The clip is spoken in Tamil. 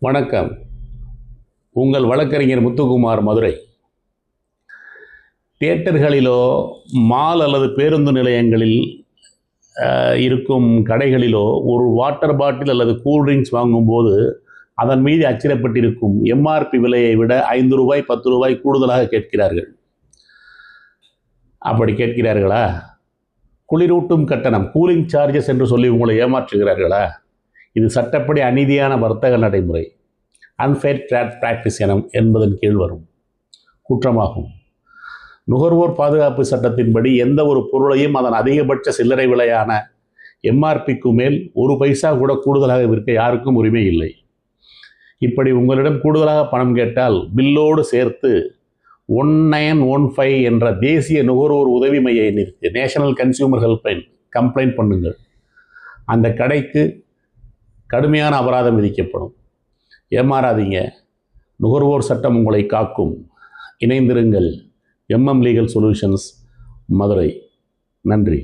வணக்கம். உங்கள் வழக்கறிஞர் முத்துக்குமார், மதுரை. தியேட்டர்களிலோ மால் அல்லது பேருந்து நிலையங்களில் இருக்கும் கடைகளிலோ ஒரு வாட்டர் பாட்டில் அல்லது கூல்ட்ரிங்க்ஸ் வாங்கும்போது அதன் மீது அச்சிடப்பட்டிருக்கும் எம்ஆர்பி விலையை விட 5 ரூபாய் 10 ரூபாய் கூடுதலாக கேட்கிறார்கள். அப்படி கேட்கிறார்களா? குளிரூட்டும் கட்டணம், கூலிங் சார்ஜஸ் என்று சொல்லி உங்களை ஏமாற்றுகிறார்களா? இது சட்டப்படி அநீதியான வர்த்தக நடைமுறை, அன்ஃபேர் ட்ரேட் பிராக்டிஸ் என்பதன் கீழ் வரும் குற்றமாகும். நுகர்வோர் பாதுகாப்பு சட்டத்தின்படி எந்த ஒரு பொருளையும் அதன் அதிகபட்ச சில்லறை விலையான எம்ஆர்பிக்கு மேல் 1 பைசா கூட கூடுதலாக விற்க யாருக்கும் உரிமை இல்லை. இப்படி உங்களிடம் கூடுதலாக பணம் கேட்டால் பில்லோடு சேர்த்து 1915 என்ற தேசிய நுகர்வோர் உதவி மைய எண்ணிற்கு, நேஷனல் கன்சியூமர் ஹெல்ப்லைன், கம்ப்ளைண்ட் பண்ணுங்கள். அந்த கடைக்கு கடுமையான அபராதம் விதிக்கப்படும். ஏமாறாதீங்க. நுகர்வோர் சட்டம் உங்களை காக்கும். இணைந்திருங்கள். MM legal solutions, Madurai. நன்றி.